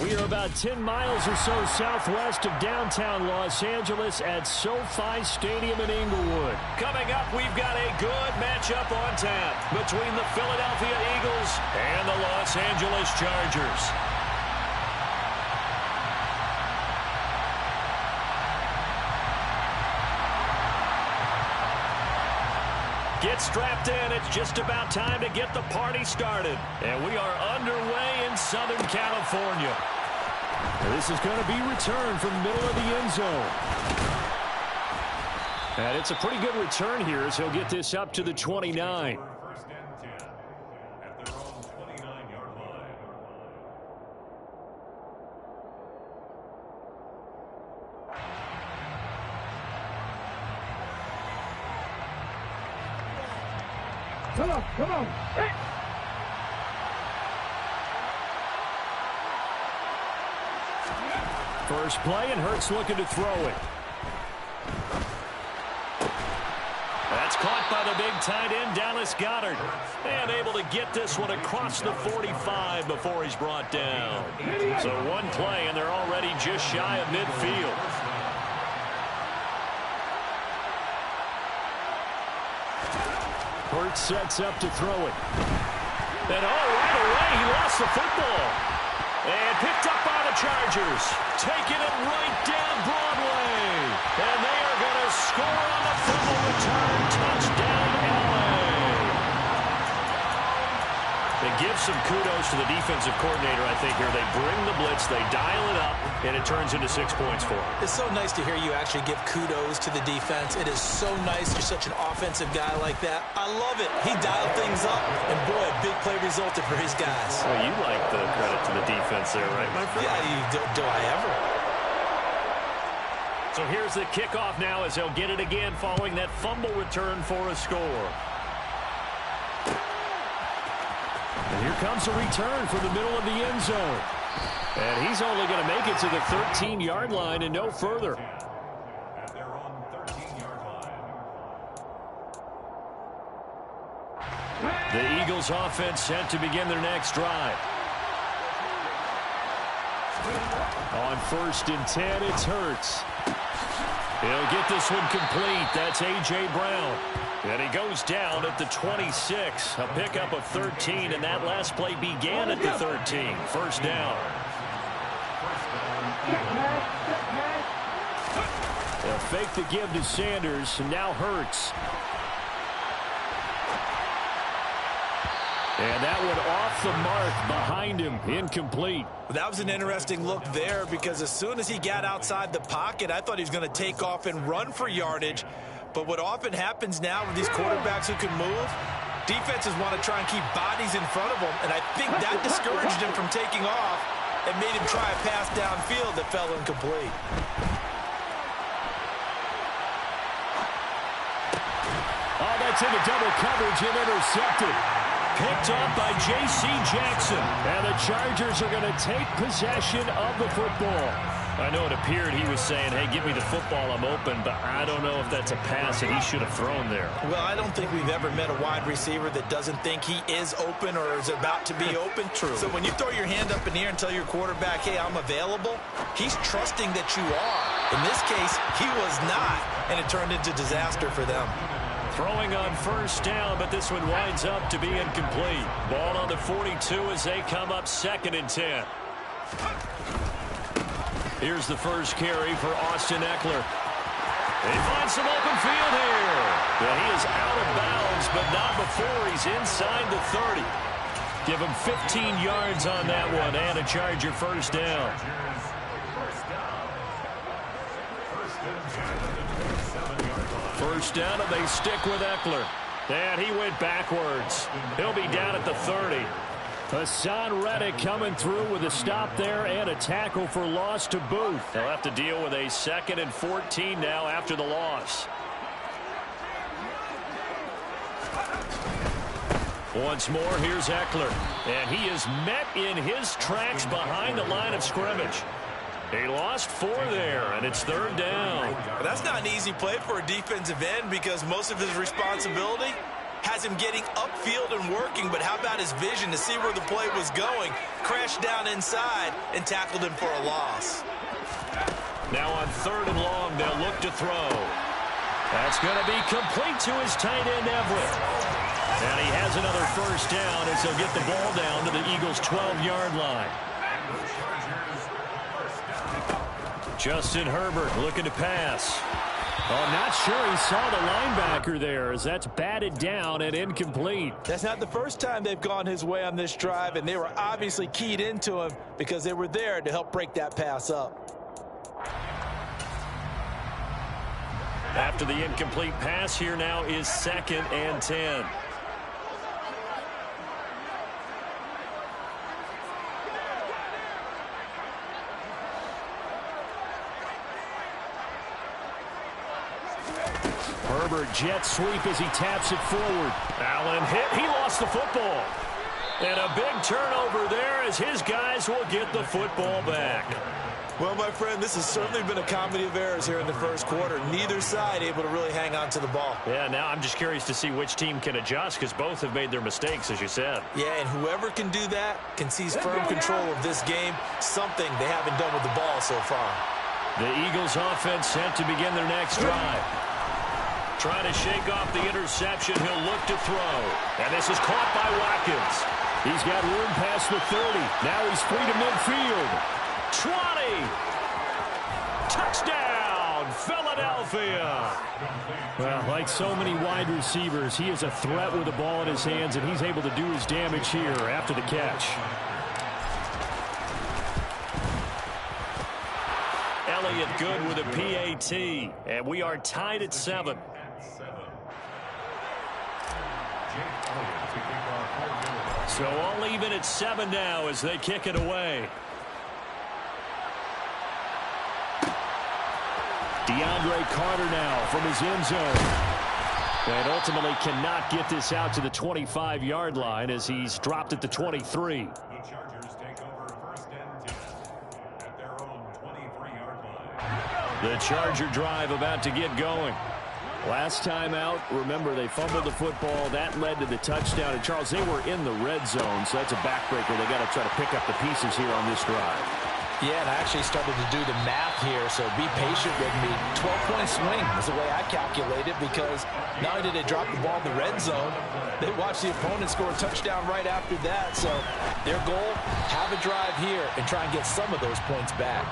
We are about 10 miles or so southwest of downtown Los Angeles at SoFi Stadium in Inglewood. Coming up, we've got a good matchup on tap between the Philadelphia Eagles and the Los Angeles Chargers. Get strapped in. It's just about time to get the party started. And we are underway in Southern California. This is going to be returned from the middle of the end zone. And it's a pretty good return here as he'll get this up to the 29. First and 10 at their own 29-yard line. Come on. Hey. First play, and Hurts looking to throw it. That's caught by the big tight end, Dallas Goedert. And able to get this one across the 45 before he's brought down. So one play, and they're already just shy of midfield. Hurts sets up to throw it. And right away, he lost the football. And picked up by the Chargers. Taking it right down Broadway. And they are going to score on the fumble return. Touchdown, LA. They give some kudos to the defensive coordinator, I think, here. They bring the blitz, they dial it up, and it turns into 6 points for them. It's so nice to hear you actually give kudos to the defense. It is so nice you're such an offensive guy like that. I love it. He dialed things up, and boy, a big play resulted for his guys. Well, you like the credit to the defense there, right, my friend? Yeah, do I ever? So here's the kickoff now as he'll get it again following that fumble return for a score. And here comes a return from the middle of the end zone. And he's only going to make it to the 13-yard line and no further. At their own 13-yard line. The Eagles offense set to begin their next drive. On 1st and 10, it's Hurts. He'll get this one complete. That's A.J. Brown. And he goes down at the 26. A pickup of 13, and that last play began at the 13. First down. They'll fake the give to Sanders, and now Hurts. And that one off the mark behind him, incomplete. That was an interesting look there because as soon as he got outside the pocket, I thought he was going to take off and run for yardage. But what often happens now with these quarterbacks who can move, defenses want to try and keep bodies in front of them, and I think that discouraged him from taking off and made him try a pass downfield that fell incomplete. Oh, that's into double coverage and intercepted. Picked up by J.C. Jackson. And the Chargers are going to take possession of the football. I know it appeared he was saying, hey, give me the football, I'm open, but I don't know if that's a pass that he should have thrown there. Well, I don't think we've ever met a wide receiver that doesn't think he is open or is about to be open. True. So when you throw your hand up in the air and tell your quarterback, hey, I'm available, he's trusting that you are. In this case, he was not, and it turned into disaster for them. Throwing on first down, but this one winds up to be incomplete. Ball on the 42 as they come up 2nd and 10. Here's the first carry for Austin Eckler. They find some open field here. Well, he is out of bounds, but not before he's inside the 30. Give him 15 yards on that one and a Charger first down. First down, and they stick with Eckler. And he went backwards. He'll be down at the 30. Hassan Reddick coming through with a stop there and a tackle for loss to boot. They'll have to deal with a 2nd and 14 now after the loss. Once more, here's Eckler. And he is met in his tracks behind the line of scrimmage. He lost 4 there, and it's 3rd down. That's not an easy play for a defensive end because most of his responsibility, has him getting upfield and working, but how about his vision to see where the play was going? Crashed down inside and tackled him for a loss. Now on 3rd and long, they'll look to throw. That's going to be complete to his tight end, Everett. And he has another first down as he'll get the ball down to the Eagles' 12-yard line. Justin Herbert looking to pass. Oh, not sure he saw the linebacker there as that's batted down and incomplete. That's not the first time they've gone his way on this drive, and they were obviously keyed into him because they were there to help break that pass up. After the incomplete pass, here now is 2nd and 10. Herbert jet sweep as he taps it forward. Allen hit. He lost the football. And a big turnover there as his guys will get the football back. Well, my friend, this has certainly been a comedy of errors here in the first quarter. Neither side able to really hang on to the ball. Yeah, now I'm just curious to see which team can adjust because both have made their mistakes, as you said. Yeah, and whoever can do that can seize firm control of this game, something they haven't done with the ball so far. The Eagles offense set to begin their next drive. Trying to shake off the interception, he'll look to throw. And this is caught by Watkins. He's got room past the 30. Now he's free to midfield. 20. Touchdown, Philadelphia. Well, like so many wide receivers, he is a threat with the ball in his hands, and he's able to do his damage here after the catch. Elliott good with a PAT, and we are tied at 7. So all even at 7 now as they kick it away. DeAndre Carter now from his end zone. And ultimately cannot get this out to the 25-yard line as he's dropped at the 23. The Chargers take over 1st and 10 at their own 23-yard line. The Charger drive about to get going. Last time out, remember, they fumbled the football. That led to the touchdown. And, Charles, they were in the red zone, so that's a backbreaker. They got to try to pick up the pieces here on this drive. Yeah, and I actually started to do the math here, so be patient with me. 12-point swing is the way I calculate it because not only did they drop the ball in the red zone, they watched the opponent score a touchdown right after that. So their goal, have a drive here and try and get some of those points back.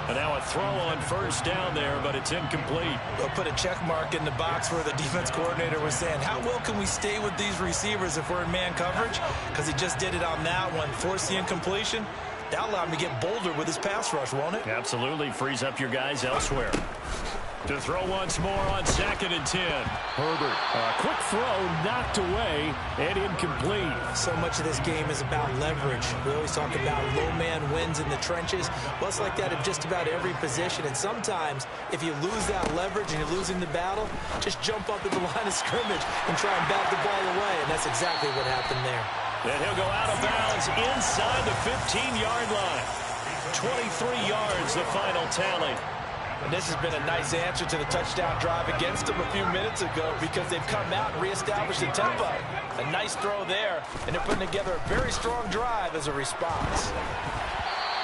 And now a throw on first down there, but it's incomplete. They'll put a check mark in the box where the defense coordinator was saying, how well can we stay with these receivers if we're in man coverage? Because he just did it on that one, forced the incompletion. That'll allow him to get bolder with his pass rush, won't it? Absolutely. Frees up your guys elsewhere. To throw once more on 2nd and 10. Herbert. A quick throw knocked away and incomplete. So much of this game is about leverage. We always talk about low man wins in the trenches. Well, it's like that in just about every position. And sometimes, if you lose that leverage and you're losing the battle, just jump up at the line of scrimmage and try and bat the ball away. And that's exactly what happened there. And he'll go out of bounds inside the 15-yard line. 23 yards, the final tally. And this has been a nice answer to the touchdown drive against them a few minutes ago because they've come out and reestablished the tempo. A nice throw there, and they're putting together a very strong drive as a response.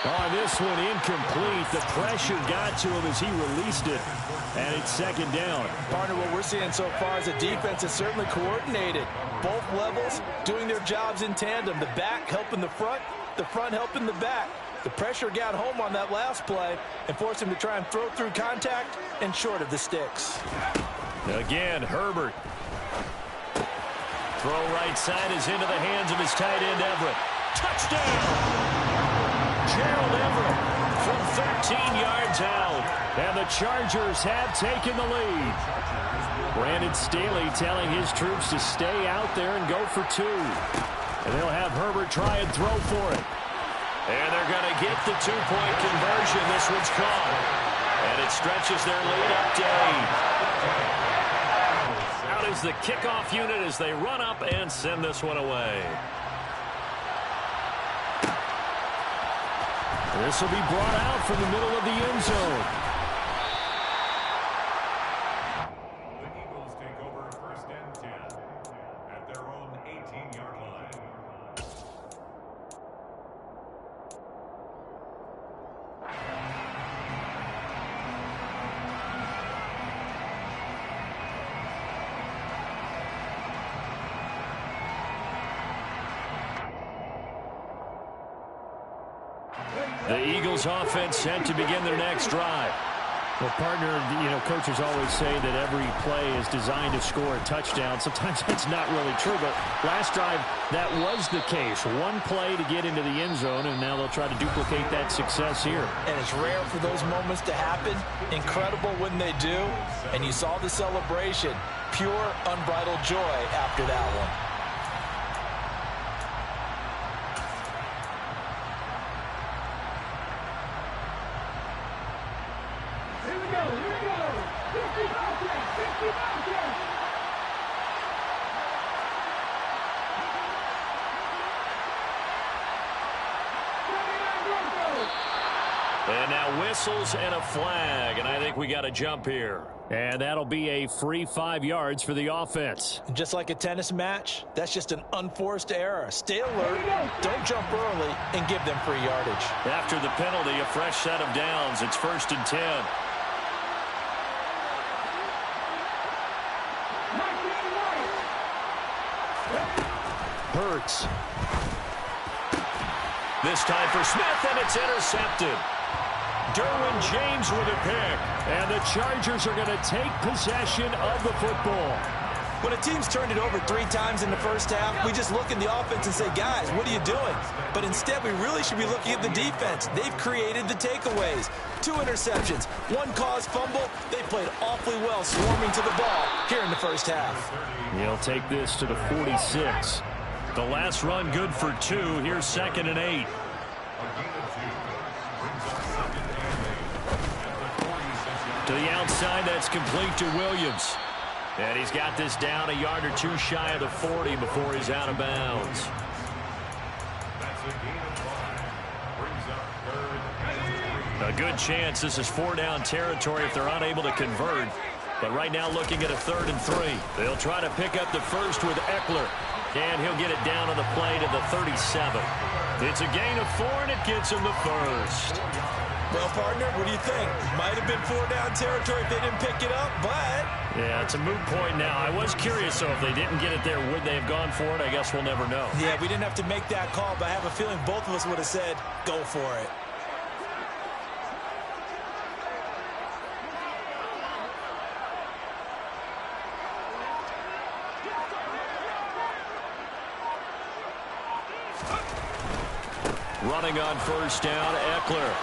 On this one, incomplete. The pressure got to him as he released it. And it's 2nd down. Partner, what we're seeing so far is the defense is certainly coordinated. Both levels doing their jobs in tandem. The back helping the front helping the back. The pressure got home on that last play and forced him to try and throw through contact and short of the sticks. Again, Herbert. Throw right side is into the hands of his tight end, Everett. Touchdown! Gerald Everett from 13 yards out. And the Chargers have taken the lead. Brandon Staley telling his troops to stay out there and go for 2. And they'll have Herbert try and throw for it. And they're going to get the 2-point conversion. This one's caught. And it stretches their lead up to 8. Out is the kickoff unit as they run up and send this one away. This will be brought out from the middle of the end zone. The Eagles take over 1st and 10 The Eagles offense set to begin their next drive. Well, partner, coaches always say that every play is designed to score a touchdown. Sometimes that's not really true, but last drive, that was the case. One play to get into the end zone, and now they'll try to duplicate that success here. And it's rare for those moments to happen. Incredible when they do. And you saw the celebration. Pure, unbridled joy after that one. And now whistles and a flag, and I think we got a jump here. And that'll be a free 5 yards for the offense. And just like a tennis match, that's just an unforced error. Stay alert, don't jump early, and give them free yardage. After the penalty, a fresh set of downs. It's 1st and 10. Hurts. This time for Smith, and it's intercepted. Derwin James with a pick. And the Chargers are going to take possession of the football. When a team's turned it over 3 times in the first half, we just look in the offense and say, guys, what are you doing? But instead, we really should be looking at the defense. They've created the takeaways. 2 interceptions, 1 caused fumble. They played awfully well swarming to the ball here in the first half. He'll take this to the 46. The last run good for 2. Here's 2nd and 8. To the outside, that's complete to Williams. And he's got this down a yard or 2 shy of the 40 before he's out of bounds. A good chance this is 4-down territory if they're unable to convert. But right now looking at a 3rd and 3. They'll try to pick up the first with Eckler. And he'll get it down on the play to the 37. It's a gain of 4, and it gets him the first. Well, partner, what do you think? Might have been 4-down territory if they didn't pick it up, but... Yeah, it's a moot point now. I was curious, though, if they didn't get it there, would they have gone for it? I guess we'll never know. Yeah, we didn't have to make that call, but I have a feeling both of us would have said, go for it. Running on 1st down, Eckler.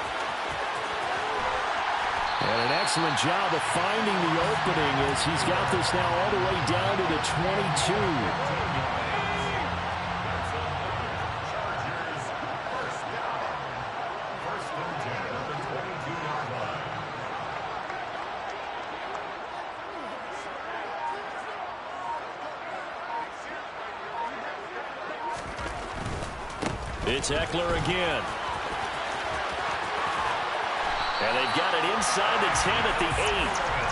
And an excellent job of finding the opening as he's got this now all the way down to the 22. It's Eckler again. And they've got it inside the 10 at the 8.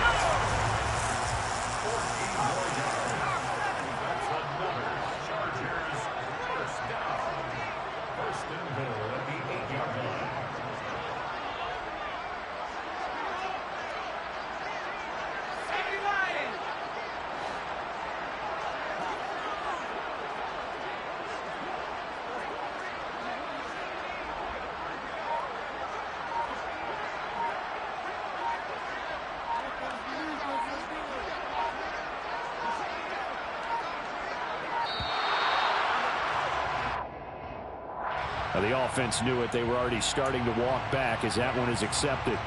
The offense knew it. They were already starting to walk back as that one is accepted.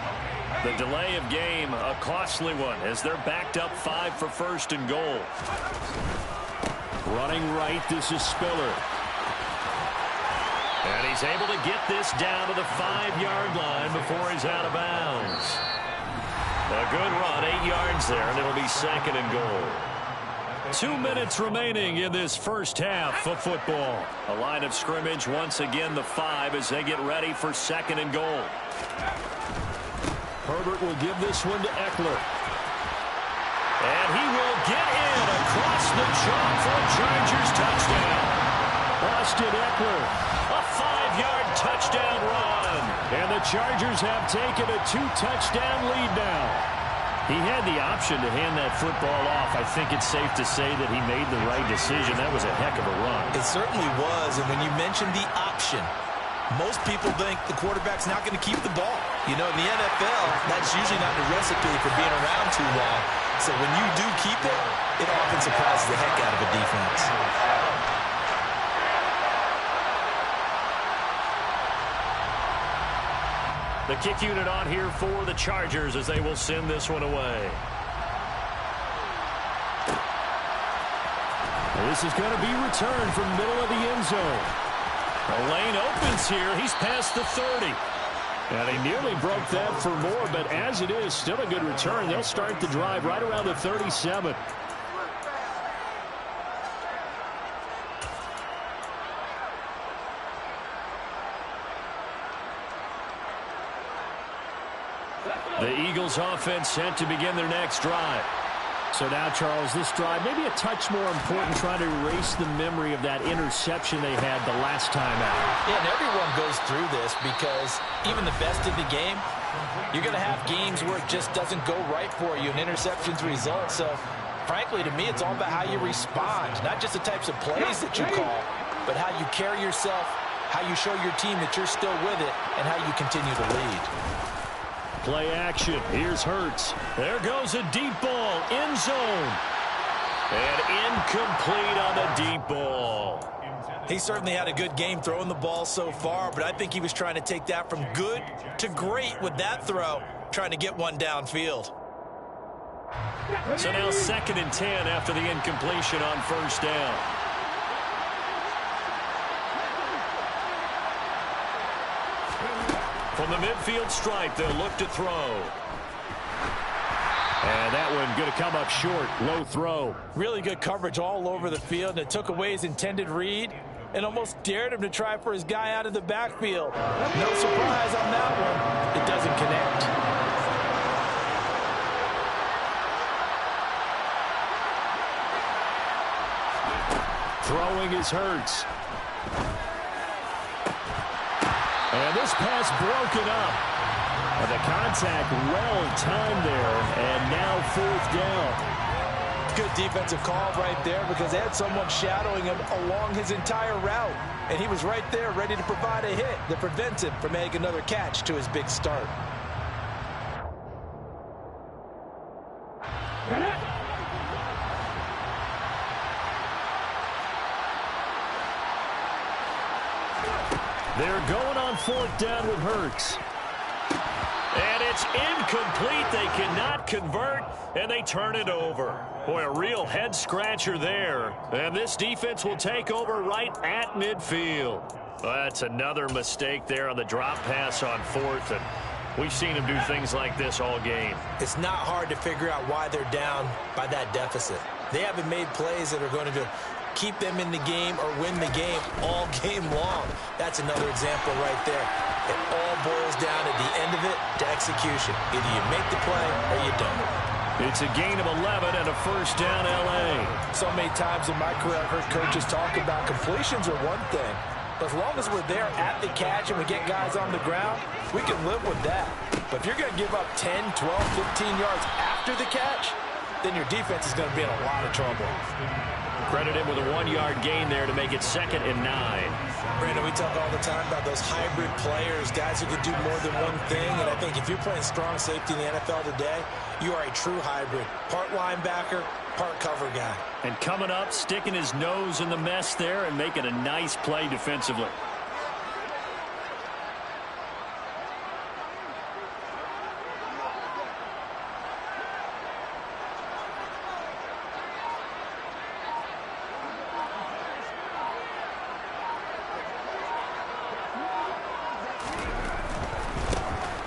The delay of game, a costly one, as they're backed up 5 for 1st and goal. Running right, this is Spiller. And he's able to get this down to the 5-yard line before he's out of bounds. A good run, 8 yards there, and it'll be 2nd and goal. 2 minutes remaining in this first half of football. A line of scrimmage, once again the 5 as they get ready for 2nd and goal. Herbert will give this one to Eckler. And he will get in across the chalk for a Chargers touchdown. Austin Eckler. A 5-yard touchdown run. And the Chargers have taken a 2-touchdown lead now. He had the option to hand that football off. I think it's safe to say that he made the right decision. That was a heck of a run. It certainly was. And when you mentioned the option, Most people think the quarterback's not going to keep the ball. You know, in the NFL, that's usually not a recipe for being around too long. So when you do keep it, it often surprises the heck out of a defense. The kick unit on here for the Chargers as they will send this one away. This is going to be returned from the middle of the end zone. The lane opens here. He's past the 30. And he nearly broke that for more, but as it is, still a good return. They'll start the drive right around the 37. The Eagles offense set to begin their next drive. So now, Charles, this drive maybe a touch more important, trying to erase the memory of that interception they had the last time out. Yeah, and everyone goes through this because even the best in the game, you're going to have games where it just doesn't go right for you, and interceptions result. So, frankly, to me, it's all about how you respond, not just the types of plays that you call, but how you carry yourself, how you show your team that you're still with it, and how you continue to lead. Play action. Here's Hurts. There goes a deep ball. End zone. And incomplete on the deep ball. He certainly had a good game throwing the ball so far, but I think he was trying to take that from good to great with that throw, trying to get one downfield. So now 2nd and 10 after the incompletion on first down. From the midfield stripe, they'll look to throw. And that one going to come up short. Low throw. Really good coverage all over the field, and it took away his intended read and almost dared him to try for his guy out of the backfield. No surprise on that one. It doesn't connect. Throwing is Hurts. And this pass broken up. And the contact well timed there. And now 4th down. Good defensive call right there because they had someone shadowing him along his entire route. And he was right there ready to provide a hit that prevents him from making another catch to his big start. They're going on 4th down with Hurts. And it's incomplete. They cannot convert, and they turn it over. Boy, a real head-scratcher there. And this defense will take over right at midfield. That's another mistake there on the drop pass on 4th, and we've seen them do things like this all game. It's not hard to figure out why they're down by that deficit. They haven't made plays that are going to keep them in the game or win the game all game long. That's another example right there. It all boils down at the end of it to execution. Either you make the play or you don't. It's a gain of 11 and a first down L.A. So many times in my career I've heard coaches talk about completions are one thing. But as long as we're there at the catch and we get guys on the ground, we can live with that. But if you're going to give up 10, 12, 15 yards after the catch, then your defense is going to be in a lot of trouble. Credit him with a 1-yard gain there to make it 2nd and 9. Brandon, we talk all the time about those hybrid players, guys who can do more than one thing. And I think if you're playing strong safety in the NFL today, you are a true hybrid. Part linebacker, part cover guy. And coming up, sticking his nose in the mess there and making a nice play defensively.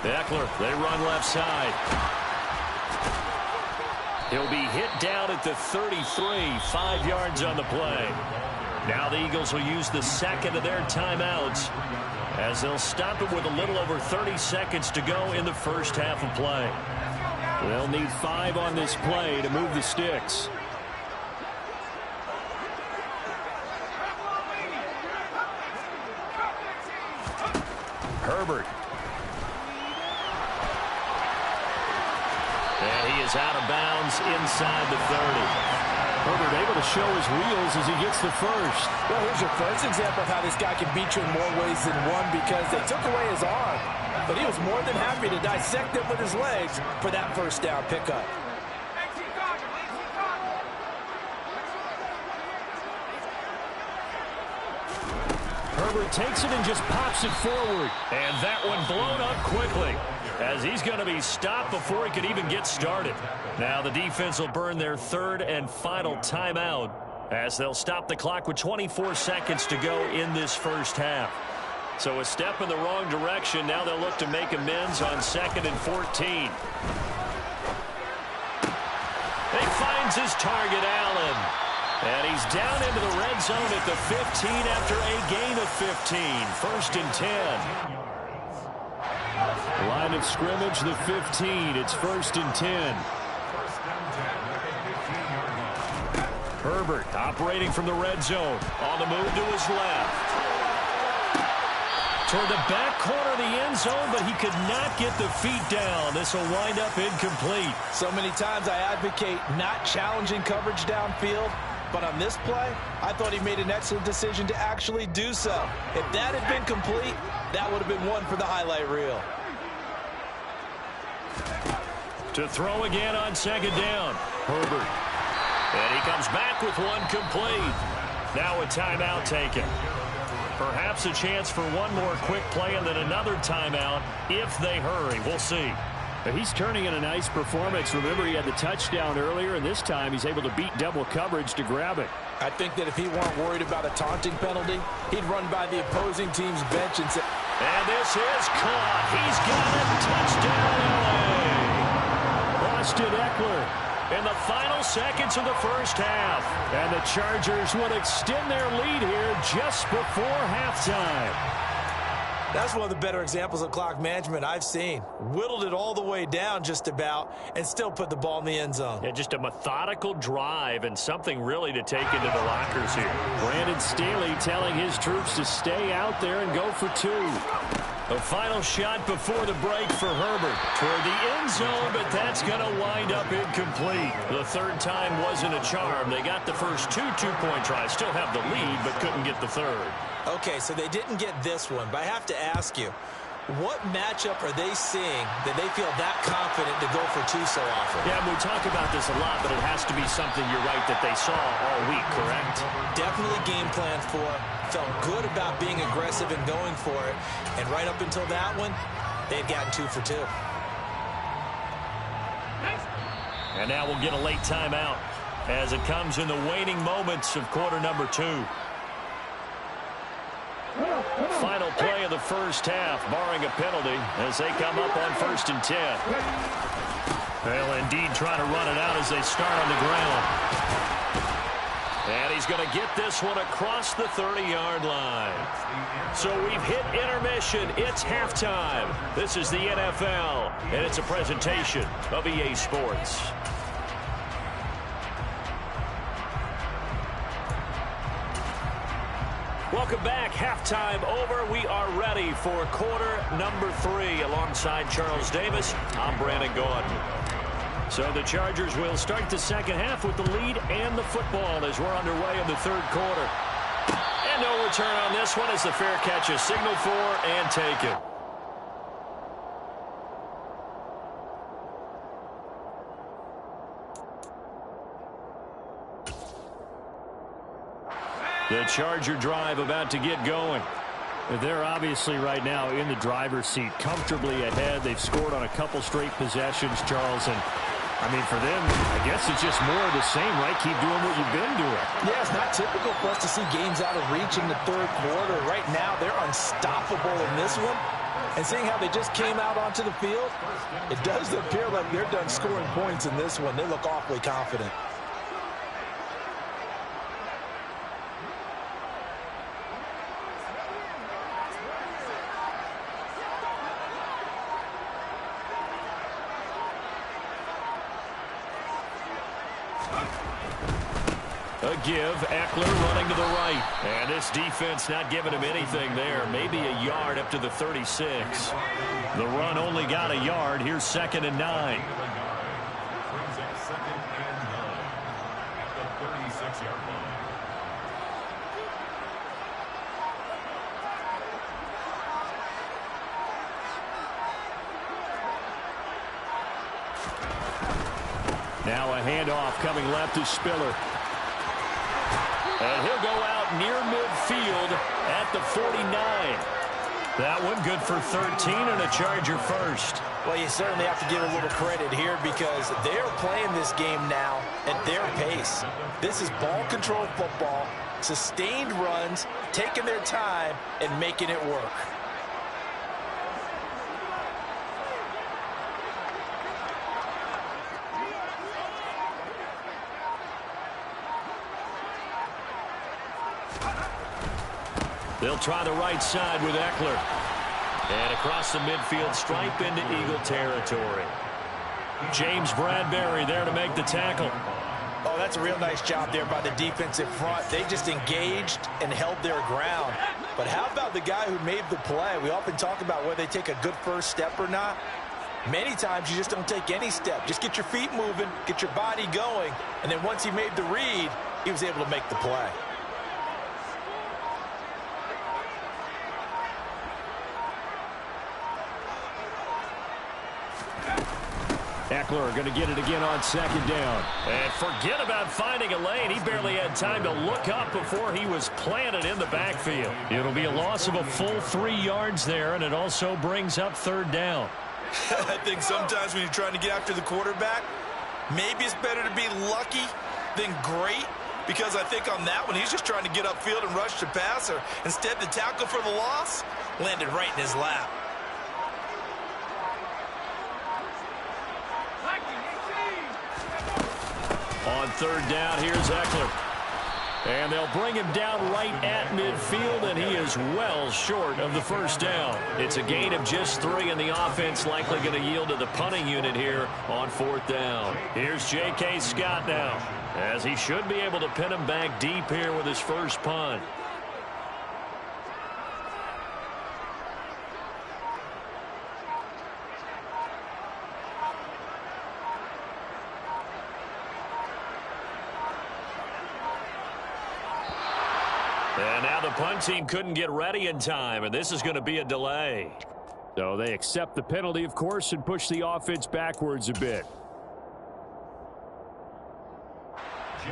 Eckler, they run left side. He'll be hit down at the 33, 5 yards on the play. Now the Eagles will use the 2nd of their timeouts as they'll stop it with a little over 30 seconds to go in the first half of play. They'll need 5 on this play to move the sticks. Herbert. And he is out of bounds inside the 30. Herbert able to show his wheels as he gets the first. Well, here's your first example of how this guy can beat you in more ways than one, because they took away his arm, but he was more than happy to dissect it with his legs for that first down pickup. Herbert takes it and just pops it forward. And that one blown up quickly, as he's going to be stopped before he could even get started. Now the defense will burn their third and final timeout, as they'll stop the clock with 24 seconds to go in this first half. So a step in the wrong direction. Now they'll look to make amends on 2nd and 14. He finds his target, Allen. And he's down into the red zone at the 15 after a gain of 15. 1st and 10. Line of scrimmage, the 15. It's 1st and 10. Herbert operating from the red zone. On the move to his left. Toward the back corner of the end zone, but he could not get the feet down. This will wind up incomplete. So many times I advocate not challenging coverage downfield, but on this play, I thought he made an excellent decision to actually do so. If that had been complete, that would have been one for the highlight reel. To throw again on 2nd down. Herbert. And he comes back with one complete. Now a timeout taken. Perhaps a chance for one more quick play and then another timeout if they hurry. We'll see. He's turning in a nice performance. Remember, he had the touchdown earlier, and this time he's able to beat double coverage to grab it. I think that if he weren't worried about a taunting penalty, he'd run by the opposing team's bench and say, and this is caught. He's got it. Touchdown, LA. Austin Eckler in the final seconds of the first half. And the Chargers would extend their lead here just before halftime. That's one of the better examples of clock management I've seen. Whittled it all the way down just about and still put the ball in the end zone. Yeah, just a methodical drive and something really to take into the lockers here. Brandon Staley telling his troops to stay out there and go for 2. The final shot before the break for Herbert toward the end zone, but that's going to wind up incomplete. The third time wasn't a charm. They got the first 2 two-point tries, still have the lead, but couldn't get the third. Okay, so they didn't get this one, but I have to ask you, what matchup are they seeing that they feel that confident to go for 2 so often? Yeah, we talk about this a lot, but it has to be something, you're right, that they saw all week, correct? Definitely game plan for, felt good about being aggressive and going for it, and right up until that one, they've gotten 2 for 2. And now we'll get a late timeout as it comes in the waning moments of quarter number 2. Final play of the first half, barring a penalty, as they come up on 1st and 10. They'll indeed try to run it out as they start on the ground. And he's going to get this one across the 30-yard line. So we've hit intermission. It's halftime. This is the NFL, and it's a presentation of EA Sports. Welcome back. Halftime over. We are ready for quarter number 3. Alongside Charles Davis, I'm Brandon Gordon. So the Chargers will start the second half with the lead and the football as we're underway in the third quarter. And no return on this one as the fair catch is signaled for and taken. The Charger drive about to get going. They're obviously right now in the driver's seat, comfortably ahead. They've scored on a couple straight possessions, Charles. And, I mean, for them, I guess it's just more of the same, right? Keep doing what you've been doing. Yeah, it's not typical for us to see games out of reach in the third quarter. Right now, they're unstoppable in this one. And seeing how they just came out onto the field, it does appear like they're done scoring points in this one. They look awfully confident. A give, Eckler running to the right. And this defense not giving him anything there. Maybe a yard up to the 36. The run only got a yard. Here's 2nd and 9. 36-yard line. Now a handoff coming left to Spiller. And he'll go out near midfield at the 49. That one good for 13 and a Charger first. Well, you certainly have to give a little credit here because they're playing this game now at their pace. This is ball control football, sustained runs, taking their time, and making it work. They'll try the right side with Eckler. And across the midfield stripe into Eagle territory. James Bradbury there to make the tackle. Oh, that's a real nice job there by the defensive front. They just engaged and held their ground. But how about the guy who made the play? We often talk about whether they take a good first step or not. Many times you just don't take any step. Just get your feet moving, get your body going, and then once he made the read, he was able to make the play. Eckler going to get it again on second down. And forget about finding a lane. He barely had time to look up before he was planted in the backfield. It'll be a loss of a full 3 yards there, and it also brings up third down. I think sometimes when you're trying to get after the quarterback, maybe it's better to be lucky than great, because I think on that one, he's just trying to get upfield and rush the passer. Instead, the tackle for the loss landed right in his lap. On third down, here's Eckler. And they'll bring him down right at midfield, and he is well short of the first down. It's a gain of just 3, and the offense likely going to yield to the punting unit here on fourth down. Here's J.K. Scott now, as he should be able to pin him back deep here with his first punt. And now the punt team couldn't get ready in time, and this is going to be a delay. So they accept the penalty, of course, and push the offense backwards a bit.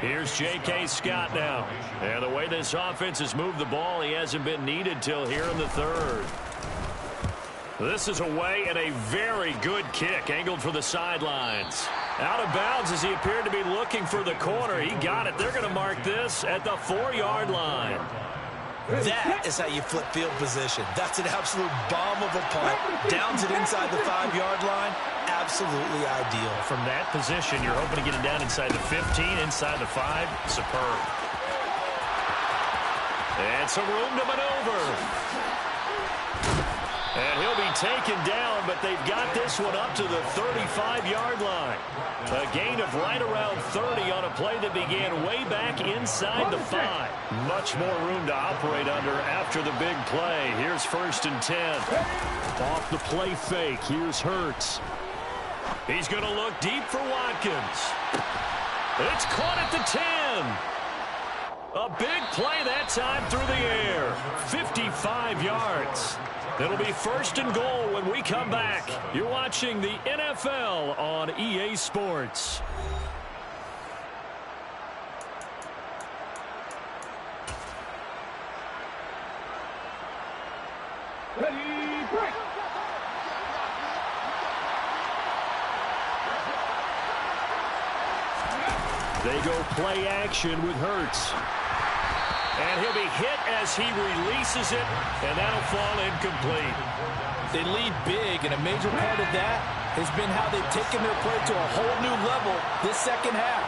Here's J.K. Scott now. And the way this offense has moved the ball, he hasn't been needed till here in the third. This is away and a very good kick, angled for the sidelines. Out of bounds as he appeared to be looking for the corner. He got it. They're going to mark this at the 4-yard line. That is how you flip field position. That's an absolute bomb of a punt. Downs it inside the 5-yard line. Absolutely ideal. From that position, you're hoping to get it down inside the 15, inside the 5. Superb. And some room to maneuver. And he'll be taken down, but they've got this one up to the 35-yard line. A gain of right around 30 on a play that began way back inside the 5. Much more room to operate under after the big play. Here's 1st and 10. Off the play fake, here's Hurts. He's going to look deep for Watkins. It's caught at the 10. A big play that time through the air. 55 yards. It'll be 1st and goal when we come back. You're watching the NFL on EA Sports. Ready, break. They go play action with Hurts. And he'll be hit as he releases it, and that'll fall incomplete. They lead big, and a major part of that has been how they've taken their play to a whole new level this second half.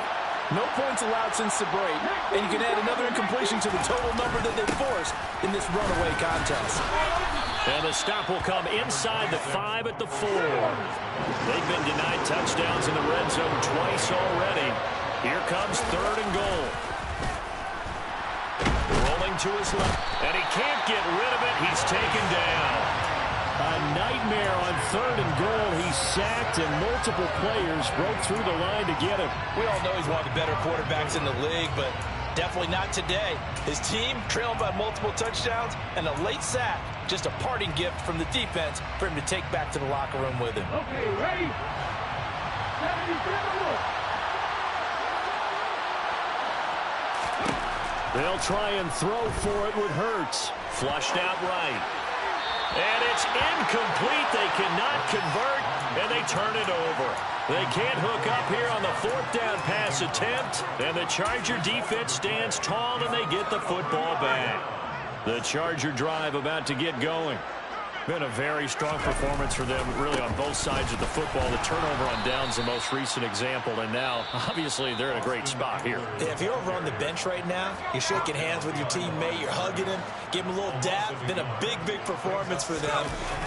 No points allowed since the break, and you can add another incompletion to the total number that they forced in this runaway contest. And the stop will come inside the 5 at the 4. They've been denied touchdowns in the red zone twice already. Here comes 3rd and goal. Rolling to his left, and he can't get rid of it. He's taken down. nightmare on 3rd and goal. He sacked, and multiple players broke through the line to get him. We all know he's one of the better quarterbacks in the league, but definitely not today. His team trailing by multiple touchdowns and a late sack. Just a parting gift from the defense for him to take back to the locker room with him. Okay, ready? 77 look. They'll try and throw for it with Hurts. Flushed out right. And it's incomplete. They cannot convert, and they turn it over. They can't hook up here on the 4th down pass attempt, and the Charger defense stands tall, and they get the football back. The Charger drive about to get going. Been a very strong performance for them, really, on both sides of the football. The turnover on downs, the most recent example, and now, obviously, they're in a great spot here. Yeah, if you're over on the bench right now, you're shaking hands with your teammate, you're hugging him, give him a little dap. Been a big, big performance for them.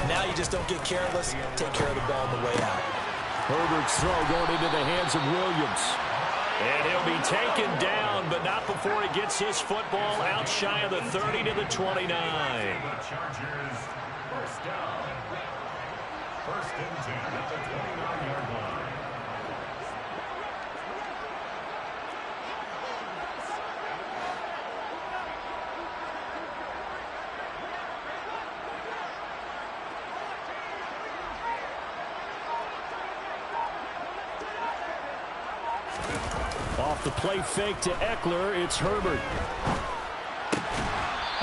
Now you just don't get careless. Take care of the ball on the way out. Herbert's throw going into the hands of Williams. And he'll be taken down, but not before he gets his football out shy of the 30 to the 29. Chargers, first down. 1st and 10 at the 29-yard line. Off the play fake to Eckler, it's Herbert.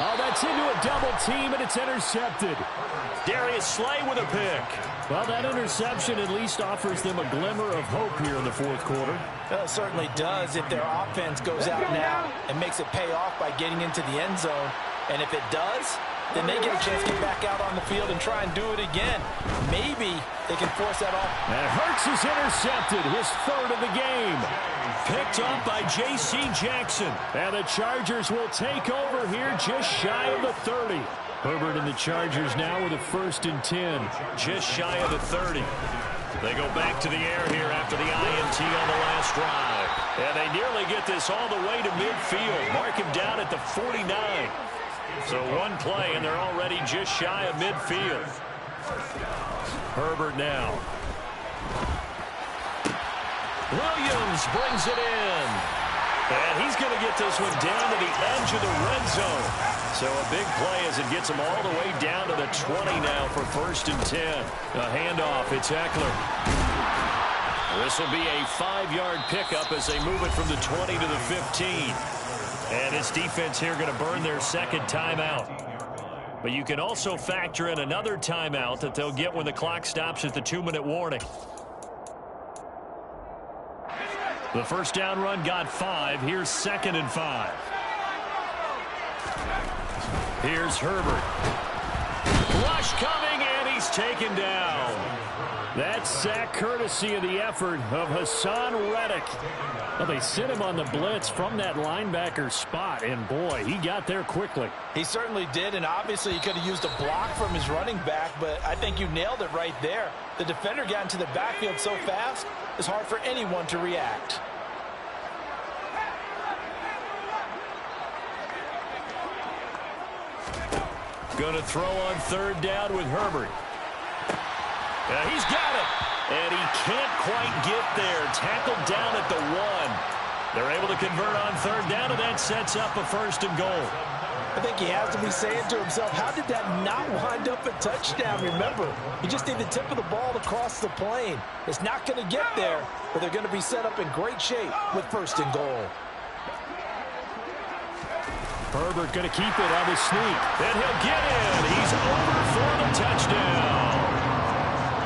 Oh, that's into a double team, and it's intercepted. Darius Slay with a pick. Well, that interception at least offers them a glimmer of hope here in the 4th quarter. Well, it certainly does if their offense goes out now and makes it pay off by getting into the end zone. And if it does, then they get a chance to get back out on the field and try and do it again. Maybe they can force that off. And Hurts is intercepted, his 3rd of the game. Picked up by J.C. Jackson. And the Chargers will take over here just shy of the 30. Herbert and the Chargers now with a 1st and 10. Just shy of the 30. They go back to the air here after the INT on the last drive. And they nearly get this all the way to midfield. Mark him down at the 49. So one play, and they're already just shy of midfield. Herbert now. Williams brings it in. And he's going to get this one down to the edge of the red zone. So a big play as it gets him all the way down to the 20 now for 1st and 10. A handoff, it's Eckler. This will be a 5-yard pickup as they move it from the 20 to the 15. And this defense here going to burn their 2nd timeout. But you can also factor in another timeout that they'll get when the clock stops at the 2-minute warning. The 1st down run got 5. Here's 2nd and 5. Here's Herbert. Rush coming, and he's taken down. That sack courtesy of the effort of Hassan Reddick. Well, they sent him on the blitz from that linebacker spot, and boy, he got there quickly. He certainly did, and obviously he could have used a block from his running back, but I think you nailed it right there. The defender got into the backfield so fast, it's hard for anyone to react. Going to throw on 3rd down with Herbert. Yeah, he's got it. And he can't quite get there. Tackled down at the 1. They're able to convert on 3rd down, and that sets up a 1st and goal. I think he has to be saying to himself, how did that not wind up a touchdown? Remember, you just need the tip of the ball to cross the plane. It's not going to get there, but they're going to be set up in great shape with 1st and goal. Herbert going to keep it on the sneak. And he'll get in. He's over for the touchdown.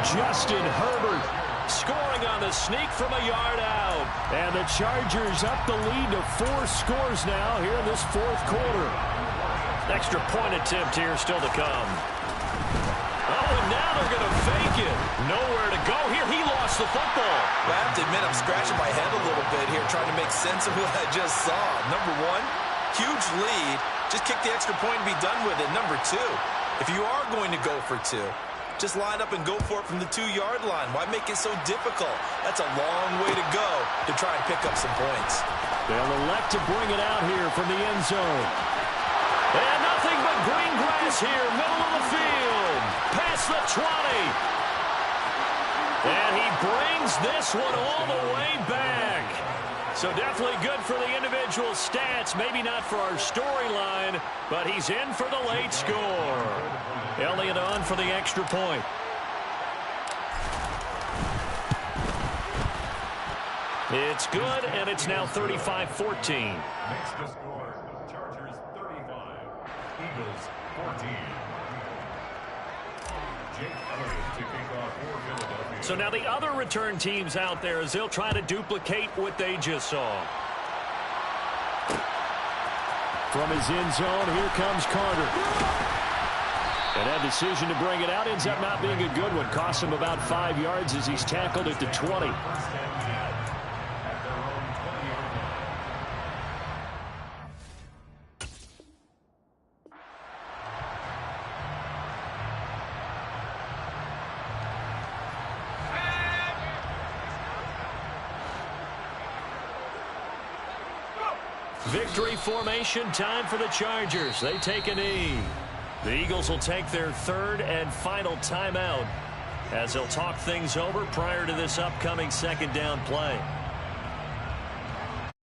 Justin Herbert scoring on the sneak from a yard out. And the Chargers up the lead to 4 scores now here in this 4th quarter. Extra point attempt here still to come. Oh, and now they're going to fake it. Nowhere to go here. He lost the football. Well, I have to admit, I'm scratching my head a little bit here trying to make sense of what I just saw. Number 1, huge lead. Just kick the extra point and be done with it. Number 2, if you are going to go for 2, just line up and go for it from the 2-yard line. Why make it so difficult? That's a long way to go to try and pick up some points. They'll elect to bring it out here from the end zone. And the Nothing but green grass here, middle of the field. Past the 20. And he brings this one all the way back. So definitely good for the individual stats. Maybe not for our storyline, but he's in for the late score. Elliott on for the extra point. It's good, and it's now 35-14. Makes the score. Chargers 35, Eagles 14. Jake Elliott to kick off for Philadelphia. So now the other return teams out there as they'll try to duplicate what they just saw. From his end zone, here comes Carter. And that decision to bring it out ends up not being a good one. Costs him about 5 yards as he's tackled at the 20. Victory formation time for the Chargers. They take a knee. The Eagles will take their third and final timeout as they'll talk things over prior to this upcoming second down play.